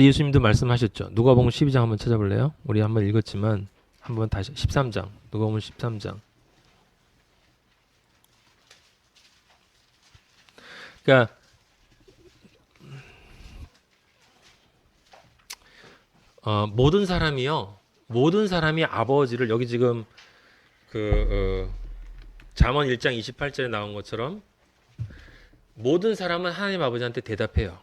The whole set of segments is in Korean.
예수님도 말씀하셨죠. 누가복음 12장 한번 찾아볼래요? 우리 한번 읽었지만 한번 다시 13장. 누가복음 13장. 그러니까 모든 사람이 아버지를 여기 지금 잠언 1장 28절에 나온 것처럼 모든 사람은 하나님 아버지한테 대답해요.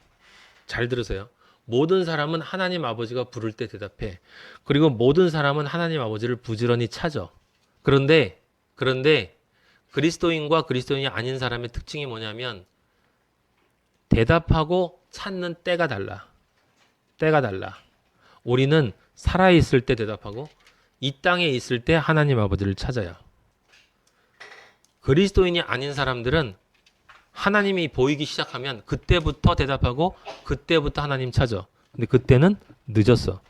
잘 들으세요. 모든 사람은 하나님 아버지가 부를 때 대답해. 그리고 모든 사람은 하나님 아버지를 부지런히 찾아. 그런데 그리스도인과 그리스도인이 아닌 사람의 특징이 뭐냐면 대답하고 찾는 때가 달라. 때가 달라. 우리는 살아있을 때 대답하고 이 땅에 있을 때 하나님 아버지를 찾아요. 그리스도인이 아닌 사람들은 하나님이 보이기 시작하면 그때부터 대답하고 그때부터 하나님 찾아. 근데 그때는 늦었어.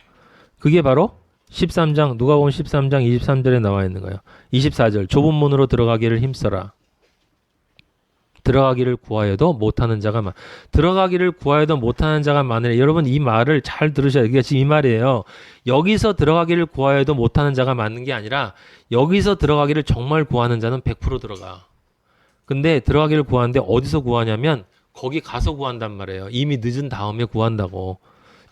그게 바로 13장 누가복음 13장 23절에 나와 있는 거예요. 24절 좁은 문으로 들어가기를 힘써라. 들어가기를 구하여도 못하는 자가 들어가기를 구하여도 못하는 자가 많으래. 여러분 이 말을 잘 들으셔야 돼요. 이게 지금 이 말이에요. 여기서 들어가기를 구하여도 못하는 자가 많은 게 아니라 여기서 들어가기를 정말 구하는 자는 100% 들어가. 근데 들어가기를 구하는데 어디서 구하냐면 거기 가서 구한단 말이에요. 이미 늦은 다음에 구한다고.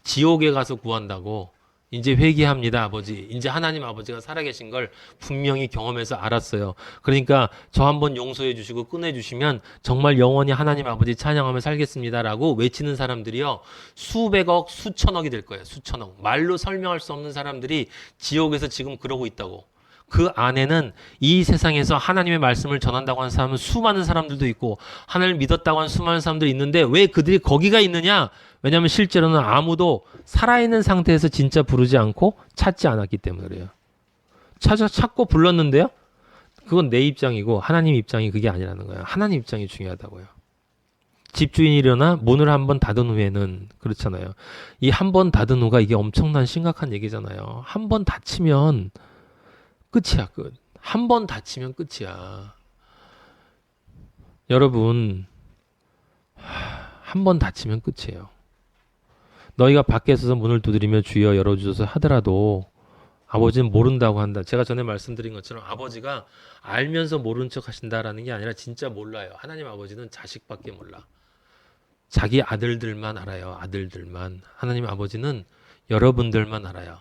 지옥에 가서 구한다고. 이제 회개합니다, 아버지. 이제 하나님 아버지가 살아계신 걸 분명히 경험해서 알았어요. 그러니까 저 한번 용서해 주시고 꺼내주시면 정말 영원히 하나님 아버지 찬양하며 살겠습니다라고 외치는 사람들이요. 수백억, 수천억이 될 거예요. 수천억. 말로 설명할 수 없는 사람들이 지옥에서 지금 그러고 있다고. 그 안에는 이 세상에서 하나님의 말씀을 전한다고 하는 사람은 수많은 사람들도 있고 하나님을 믿었다고 하는 수많은 사람들이 있는데 왜 그들이 거기가 있느냐? 왜냐하면 실제로는 아무도 살아있는 상태에서 진짜 부르지 않고 찾지 않았기 때문에 그래요. 찾고 불렀는데요. 그건 내 입장이고 하나님 입장이 그게 아니라는 거예요. 하나님 입장이 중요하다고요. 집주인이 일어나 문을 한번 닫은 후에는 그렇잖아요. 이 한 번 닫은 후가 이게 엄청난 심각한 얘기잖아요. 한 번 닫히면 끝이야, 끝. 한 번 닫히면 끝이야. 여러분, 한 번 닫히면 끝이에요. 너희가 밖에 서서 문을 두드리며 주여 열어주소서 하더라도 아버지는 모른다고 한다. 제가 전에 말씀드린 것처럼 아버지가 알면서 모른 척 하신다라는 게 아니라 진짜 몰라요. 하나님 아버지는 자식밖에 몰라. 자기 아들들만 알아요. 아들들만. 하나님 아버지는 여러분들만 알아요.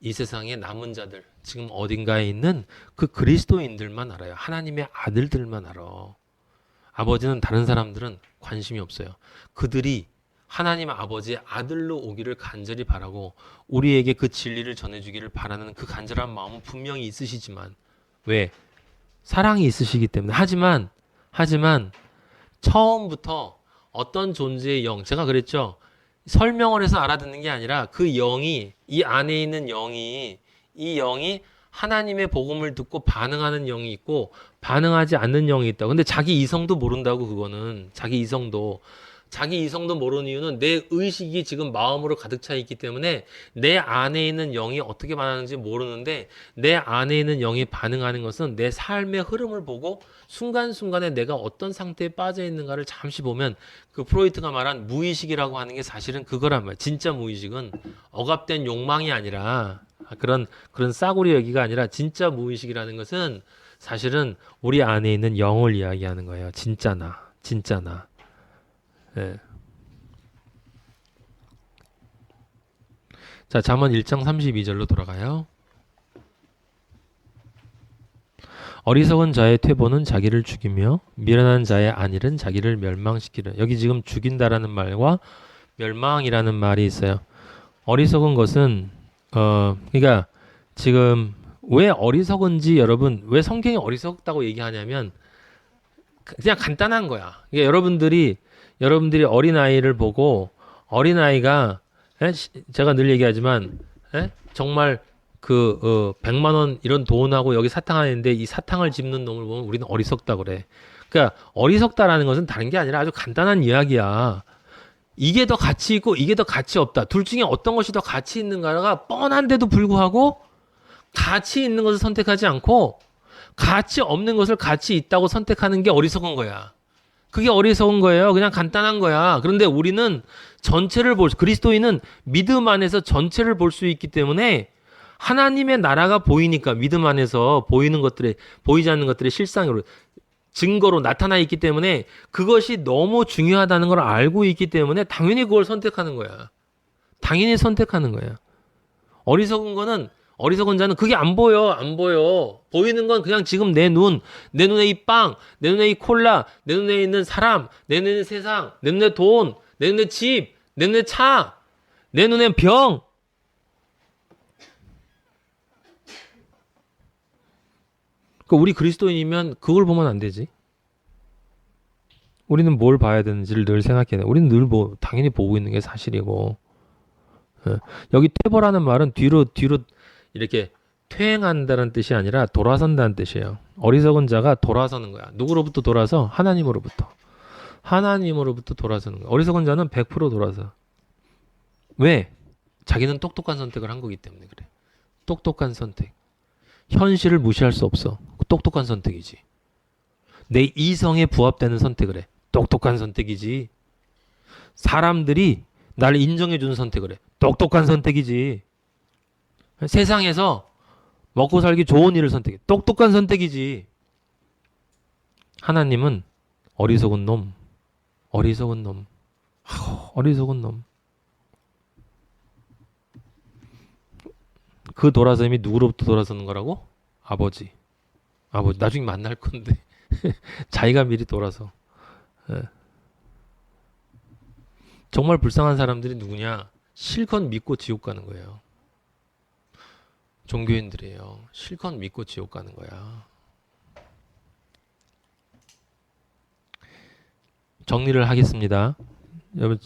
이 세상의 남은 자들, 지금 어딘가에 있는 그 그리스도인들만 알아요. 하나님의 아들들만 알아. 아버지는 다른 사람들은 관심이 없어요. 그들이 하나님 아버지의 아들로 오기를 간절히 바라고 우리에게 그 진리를 전해주기를 바라는 그 간절한 마음은 분명히 있으시지만 왜? 사랑이 있으시기 때문에. 하지만 처음부터 어떤 존재의 영, 제가 그랬죠. 설명을 해서 알아듣는 게 아니라 그 영이, 이 안에 있는 영이, 이 영이 하나님의 복음을 듣고 반응하는 영이 있고 반응하지 않는 영이 있다. 근데 자기 이성도 모른다고. 그거는 자기 이성도 모르는 이유는 내 의식이 지금 마음으로 가득 차 있기 때문에 내 안에 있는 영이 어떻게 반응하는지 모르는데 내 안에 있는 영이 반응하는 것은 내 삶의 흐름을 보고 순간순간에 내가 어떤 상태에 빠져 있는가를 잠시 보면 그 프로이트가 말한 무의식이라고 하는 게 사실은 그거란 말이야. 진짜 무의식은 억압된 욕망이 아니라 그런 싸구려 얘기가 아니라 진짜 무의식이라는 것은 사실은 우리 안에 있는 영을 이야기하는 거예요. 진짜 나. 네. 자, 잠언 1장 32절로 돌아가요. 어리석은 자의 퇴보는 자기를 죽이며 미련한 자의 안일은 자기를 멸망시키려. 여기 지금 죽인다라는 말과 멸망이라는 말이 있어요. 어리석은 것은 그러니까 지금 왜 어리석은지 여러분 왜 성경이 어리석다고 얘기하냐면 그냥 간단한 거야. 그러니까 여러분들이 어린아이를 보고 어린아이가 제가 늘 얘기하지만 정말 100만 원 이런 돈하고 여기 사탕 하나 있는데 이 사탕을 집는 놈을 보면 우리는 어리석다 그래. 그러니까 어리석다라는 것은 다른 게 아니라 아주 간단한 이야기야. 이게 더 가치 있고 이게 더 가치 없다. 둘 중에 어떤 것이 더 가치 있는가가 뻔한데도 불구하고 가치 있는 것을 선택하지 않고 가치 없는 것을 가치 있다고 선택하는 게 어리석은 거야. 그게 어리석은 거예요. 그냥 간단한 거야. 그런데 우리는 그리스도인은 믿음 안에서 전체를 볼 수 있기 때문에 하나님의 나라가 보이니까 믿음 안에서 보이지 않는 것들의 실상으로 증거로 나타나 있기 때문에 그것이 너무 중요하다는 걸 알고 있기 때문에 당연히 그걸 선택하는 거야. 당연히 선택하는 거야. 어리석은 자는 그게 안 보여, 안 보여. 보이는 건 그냥 지금 내 눈에 이 빵, 내 눈에 이 콜라, 내 눈에 있는 사람, 내 눈에 세상, 내 눈에 돈, 내 눈에 집, 내 눈에 차, 내 눈에 병. 우리 그리스도인이면 그걸 보면 안 되지. 우리는 뭘 봐야 되는지를 늘 생각해야 돼. 우리는 늘 당연히 보고 있는 게 사실이고. 여기 퇴보라는 말은 뒤로 이렇게 퇴행한다는 뜻이 아니라 돌아선다는 뜻이에요. 어리석은 자가 돌아서는 거야. 누구로부터 돌아서? 하나님으로부터 돌아서는 거야. 어리석은 자는 100% 돌아서. 왜? 자기는 똑똑한 선택을 한 거기 때문에 그래. 똑똑한 선택. 현실을 무시할 수 없어. 똑똑한 선택이지. 내 이성에 부합되는 선택을 해. 똑똑한 선택이지. 사람들이 나를 인정해주는 선택을 해. 똑똑한 선택이지. 세상에서 먹고 살기 좋은 일을 선택해. 똑똑한 선택이지. 하나님은 어리석은 놈. 어리석은 놈. 그 돌아섬이 누구로부터 돌아서는 거라고? 아버지. 나중에 만날 건데. 자기가 미리 돌아서. 정말 불쌍한 사람들이 누구냐? 실컷 믿고 지옥 가는 거예요. 종교인들이에요. 실컷 믿고 지옥 가는 거야. 정리를 하겠습니다. 여러분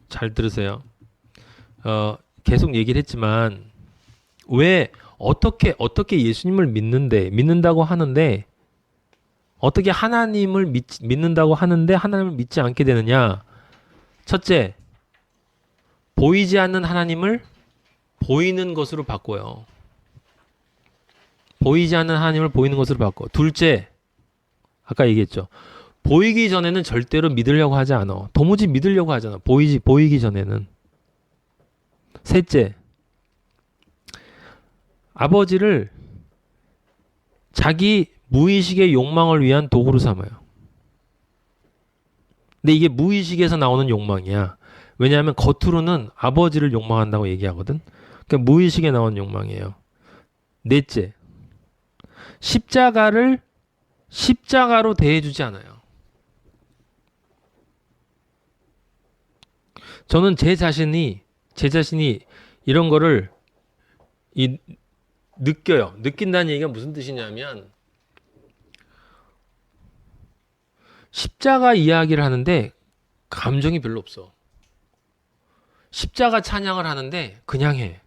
잘 들으세요. 계속 얘기를 했지만 왜 어떻게 예수님을 믿는다고 하는데 어떻게 하나님을 믿는다고 하는데 하나님을 믿지 않게 되느냐? 첫째, 보이지 않는 하나님을 보이는 것으로 바꿔요. 보이지 않는 하나님을 보이는 것으로 바꿔. 둘째, 아까 얘기했죠. 보이기 전에는 절대로 믿으려고 하지 않아. 도무지 믿으려고 하잖아. 보이기 전에는. 셋째, 아버지를 자기 무의식의 욕망을 위한 도구로 삼아요. 근데 이게 무의식에서 나오는 욕망이야. 왜냐하면 겉으로는 아버지를 욕망한다고 얘기하거든. 그러니까 무의식에 나온 욕망이에요. 넷째, 십자가로 대해주지 않아요. 저는 제 자신이 이런 거를 느껴요. 느낀다는 얘기가 무슨 뜻이냐면 십자가 이야기를 하는데 감정이 별로 없어. 십자가 찬양을 하는데 그냥 해.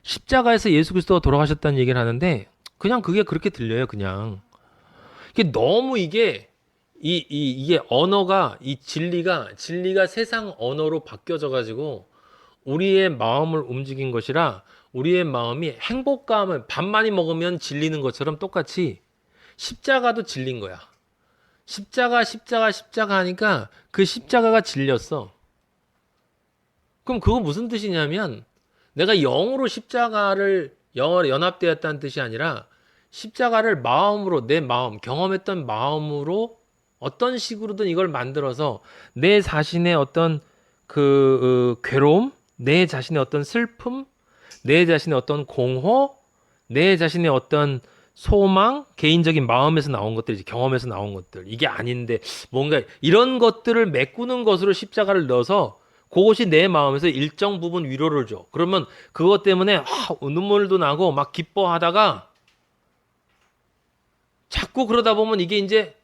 십자가에서 예수 그리스도가 돌아가셨다는 얘기를 하는데 그냥 그게 그렇게 들려요. 그냥. 이게 너무 이게 언어가 이 진리가 세상 언어로 바뀌어져 가지고 우리의 마음을 움직인 것이라 우리의 마음이 행복감을 밥 많이 먹으면 질리는 것처럼 똑같이 십자가도 질린 거야. 십자가 하니까 그 십자가가 질렸어. 그럼 그거 무슨 뜻이냐면 내가 영으로 영어로 연합되었다는 뜻이 아니라 십자가를 마음으로 내 마음, 경험했던 마음으로 어떤 식으로든 이걸 만들어서 내 자신의 어떤 괴로움, 내 자신의 어떤 슬픔, 내 자신의 어떤 공허, 내 자신의 어떤 소망, 개인적인 마음에서 나온 것들, 경험에서 나온 것들, 이게 아닌데 뭔가 이런 것들을 메꾸는 것으로 십자가를 넣어서 그것이 내 마음에서 일정 부분 위로를 줘. 그러면 그것 때문에 눈물도 나고 막 기뻐하다가 자꾸 그러다 보면 이게 이제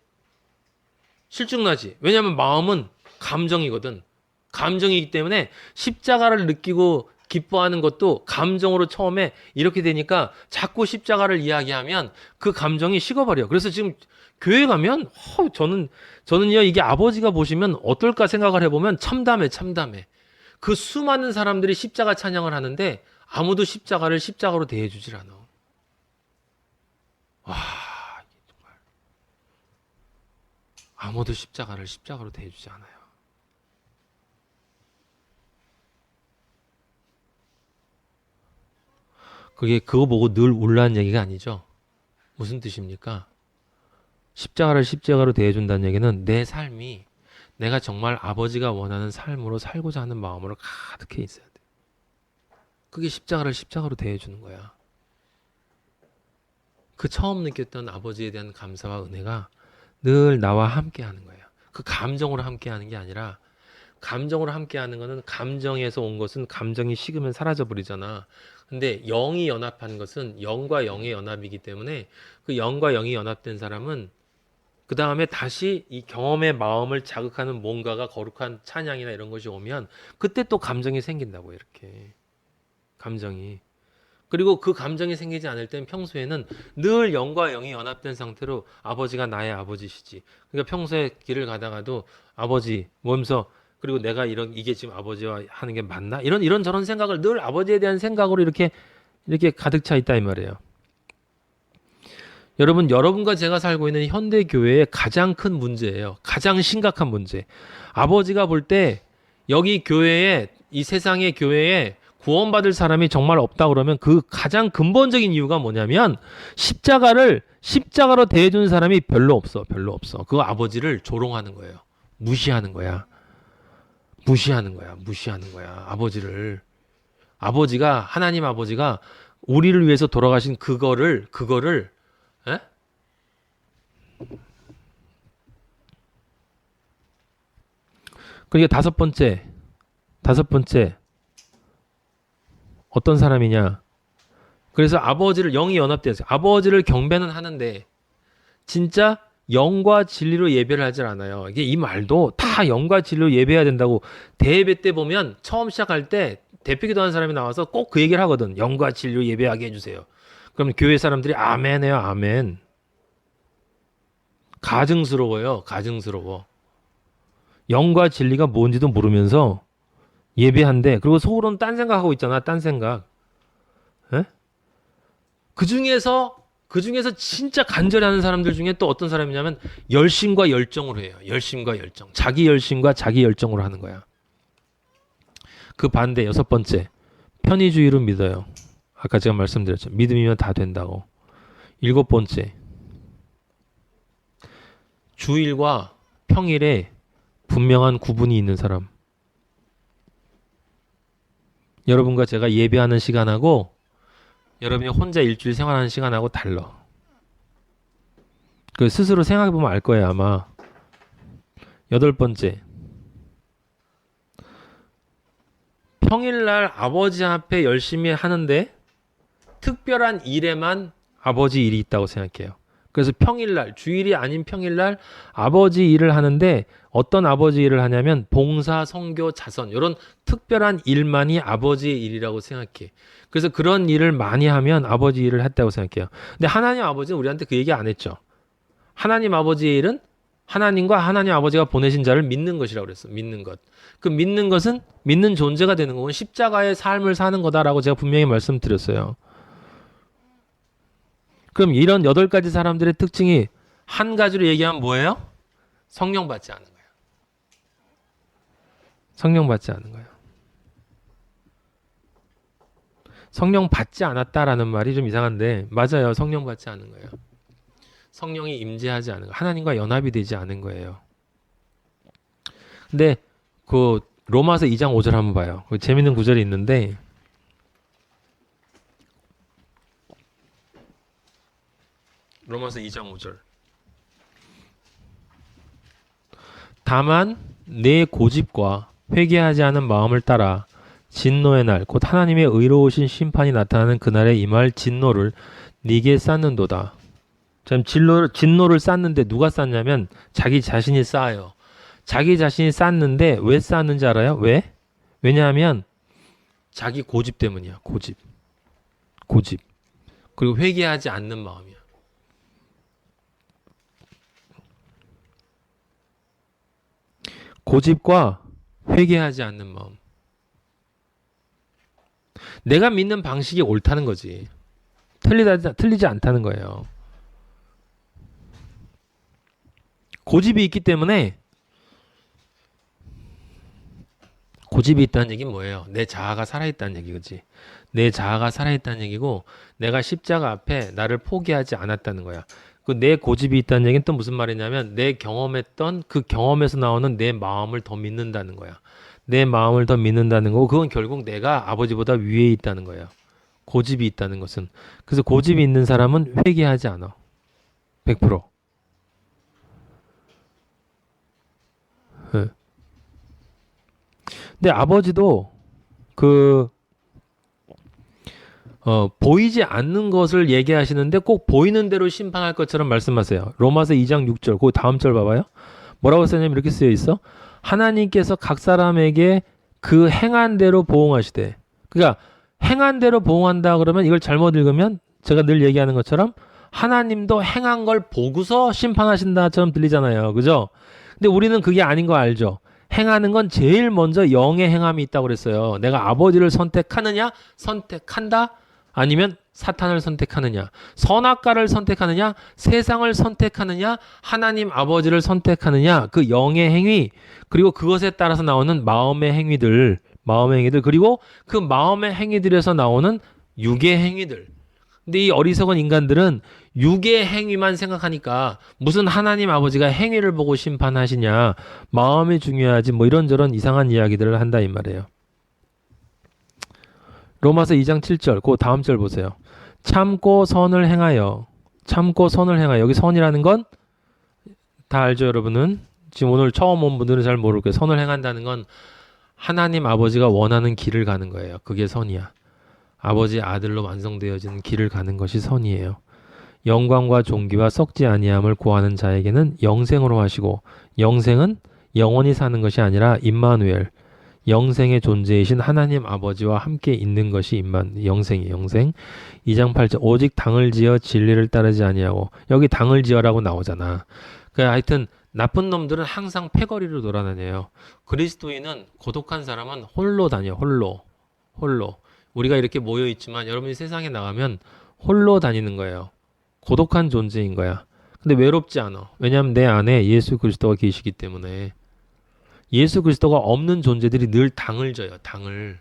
실증나지. 왜냐하면 마음은 감정이거든. 감정이기 때문에 십자가를 느끼고 기뻐하는 것도 감정으로 처음에 이렇게 되니까 자꾸 십자가를 이야기하면 그 감정이 식어버려. 그래서 지금 교회 가면 저는요 이게 아버지가 보시면 어떨까 생각을 해보면 참담해. 그 수많은 사람들이 십자가 찬양을 하는데 아무도 십자가로 대해주질 않아. 와, 정말 아무도 십자가를 십자가로 대해주지 않아요. 그게 그거 보고 늘 울라는 얘기가 아니죠. 무슨 뜻입니까? 십자가를 십자가로 대해준다는 얘기는 내 삶이 내가 정말 아버지가 원하는 삶으로 살고자 하는 마음으로 가득해 있어야 돼. 그게 십자가를 십자가로 대해주는 거야. 그 처음 느꼈던 아버지에 대한 감사와 은혜가 늘 나와 함께 하는 거예요. 그 감정으로 함께 하는 게 아니라, 감정으로 함께 하는 거는, 감정에서 온 것은 감정이 식으면 사라져 버리잖아. 근데 영이 연합한 것은 영과 영의 연합이기 때문에 그 영과 영이 연합된 사람은 그 다음에 다시 이 경험의 마음을 자극하는 뭔가가 거룩한 찬양이나 이런 것이 오면 그때 또 감정이 생긴다고, 이렇게. 감정이. 그리고 그 감정이 생기지 않을 땐 평소에는 늘 영과 영이 연합된 상태로 아버지가 나의 아버지시지. 그러니까 평소에 길을 가다가도 아버지 모면서, 그리고 내가 이게 지금 아버지와 하는 게 맞나? 이런 저런 생각을 늘 아버지에 대한 생각으로 이렇게 가득 차 있다 이 말이에요. 여러분과 제가 살고 있는 현대 교회의 가장 큰 문제예요. 가장 심각한 문제. 아버지가 볼 때 여기 교회에, 이 세상의 교회에 구원받을 사람이 정말 없다 그러면 그 가장 근본적인 이유가 뭐냐면 십자가로 대해주는 사람이 별로 없어. 그 아버지를 조롱하는 거예요. 무시하는 거야. 하나님 아버지가 우리를 위해서 돌아가신 그거를 에? 그러니까 다섯 번째 어떤 사람이냐? 그래서 아버지를, 영이 연합되어서 아버지를 경배는 하는데 진짜 영과 진리로 예배를 하질 않아요. 이게 이 말도 다 영과 진리로 예배해야 된다고, 대예배 때 보면 처음 시작할 때 대표기도 하는 사람이 나와서 꼭 그 얘기를 하거든. 영과 진리로 예배하게 해주세요. 그럼 교회 사람들이 아멘 해요. 아멘. 가증스러워요. 영과 진리가 뭔지도 모르면서 예배한대. 그리고 속으로는 딴 생각하고 있잖아. 딴 생각. 에? 그 중에서 진짜 간절히 하는 사람들 중에 또 어떤 사람이냐면 열심과 열정으로 해요. 자기 열심과 자기 열정으로 하는 거야. 그 반대, 여섯 번째. 편의주의로 믿어요. 아까 제가 말씀드렸죠. 믿음이면 다 된다고. 일곱 번째. 주일과 평일에 분명한 구분이 있는 사람. 여러분과 제가 예배하는 시간하고 여러분이 혼자 일주일 생활하는 시간하고 달라. 그 스스로 생각해보면 알 거예요, 아마. 여덟 번째. 평일날 아버지 앞에 열심히 하는데 특별한 일에만 아버지 일이 있다고 생각해요. 그래서 평일날, 주일이 아닌 평일날 아버지 일을 하는데 어떤 아버지 일을 하냐면 봉사, 선교, 자선, 이런 특별한 일만이 아버지의 일이라고 생각해. 그래서 그런 일을 많이 하면 아버지 일을 했다고 생각해요. 근데 하나님 아버지는 우리한테 그 얘기 안 했죠. 하나님 아버지의 일은 하나님과 하나님 아버지가 보내신 자를 믿는 것이라고 그랬어. 믿는 것. 그 믿는 것은 믿는 존재가 되는 거고 십자가의 삶을 사는 거다라고 제가 분명히 말씀드렸어요. 그럼 이런 8가지 사람들의 특징이 한 가지로 얘기하면 뭐예요? 성령 받지 않은 거예요. 성령 받지 않았다라는 말이 좀 이상한데 맞아요. 성령 받지 않은 거예요. 성령이 임재하지 않은 거예요. 하나님과 연합이 되지 않은 거예요. 근데 그 로마서 2장 5절 한번 봐요. 재밌는 구절이 있는데 로마서 2장 5절. 다만 내 고집과 회개하지 않은 마음을 따라 진노의 날 곧 하나님의 의로우신 심판이 나타나는 그날에 임할 진노를 네게 쌓는도다. 참 진노를 쌓는데 누가 쌓냐면 자기 자신이 쌓아요. 자기 자신이 쌓는데 왜 쌓는지 알아요? 왜? 왜냐하면 자기 고집 때문이야. 고집. 그리고 회개하지 않는 마음이야. 고집과 회개하지 않는 마음. 내가 믿는 방식이 옳다는 거지. 틀리지 않다는 거예요. 고집이 있기 때문에 고집이 있다는 얘기는 뭐예요? 내 자아가 살아있다는 얘기, 그치? 내 자아가 살아있다는 얘기고 내가 십자가 앞에 나를 포기하지 않았다는 거야. 그 내 고집이 있다는 얘기는 또 무슨 말이냐면 내 경험했던 그 경험에서 나오는 내 마음을 더 믿는다는 거야. 내 마음을 더 믿는다는 거고 그건 결국 내가 아버지보다 위에 있다는 거예요. 고집이 있다는 것은. 그래서 고집이 있는 사람은 회개하지 않아. 100%. 예. 근데 아버지도 그 보이지 않는 것을 얘기하시는데 꼭 보이는 대로 심판할 것처럼 말씀하세요. 로마서 2장 6절, 그 다음 절 봐봐요. 뭐라고 써냐면 이렇게 쓰여 있어. 하나님께서 각 사람에게 그 행한 대로 보응하시되. 그러니까 행한 대로 보응한다 그러면 이걸 잘못 읽으면 제가 늘 얘기하는 것처럼 하나님도 행한 걸 보고서 심판하신다처럼 들리잖아요. 그죠? 근데 우리는 그게 아닌 거 알죠? 행하는 건 제일 먼저 영의 행함이 있다고 그랬어요. 내가 아버지를 선택하느냐? 선택한다? 아니면 사탄을 선택하느냐? 선악과를 선택하느냐? 세상을 선택하느냐? 하나님 아버지를 선택하느냐? 그 영의 행위 그리고 그것에 따라서 나오는 마음의 행위들 그리고 그 마음의 행위들에서 나오는 육의 행위들. 근데 이 어리석은 인간들은 육의 행위만 생각하니까 무슨 하나님 아버지가 행위를 보고 심판하시냐, 마음이 중요하지 뭐 이런저런 이상한 이야기들을 한다 이 말이에요. 로마서 2장 7절 그 다음 절 보세요. 참고 선을 행하여 여기 선이라는 건 다 알죠 여러분은? 지금 오늘 처음 온 분들은 잘 모를 거예요. 선을 행한다는 건 하나님 아버지가 원하는 길을 가는 거예요. 그게 선이야. 아버지 아들로 완성되어지는 길을 가는 것이 선이에요. 영광과 존귀와 썩지 아니함을 구하는 자에게는 영생으로 하시고 영생은 영원히 사는 것이 아니라 임마누엘 영생의 존재이신 하나님 아버지와 함께 있는 것이 영생이에요. 영생. 2장 8절 오직 당을 지어 진리를 따르지 아니하고 여기 당을 지어라고 나오잖아. 그러니까 하여튼 나쁜 놈들은 항상 패거리로 돌아다녀요. 그리스도인은 고독한 사람은 홀로 다녀. 홀로. 우리가 이렇게 모여 있지만 여러분이 세상에 나가면 홀로 다니는 거예요. 고독한 존재인 거야. 근데 외롭지 않아. 왜냐하면 내 안에 예수 그리스도가 계시기 때문에. 예수 그리스도가 없는 존재들이 늘 당을 져요. 당을.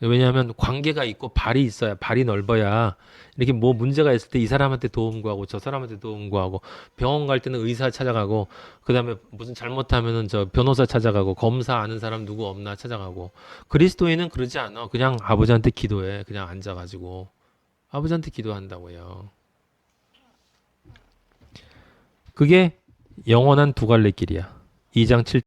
왜냐하면 관계가 있고 발이 있어야 발이 넓어야 이렇게 뭐 문제가 있을 때 이 사람한테 도움 구하고 저 사람한테 도움 구하고 병원 갈 때는 의사 찾아가고 그다음에 무슨 잘못하면은 저 변호사 찾아가고 검사 아는 사람 누구 없나 찾아가고 그리스도인은 그러지 않아. 그냥 아버지한테 기도해. 그냥 앉아가지고 아버지한테 기도한다고요. 그게 영원한 두 갈래 길이야. 2장 7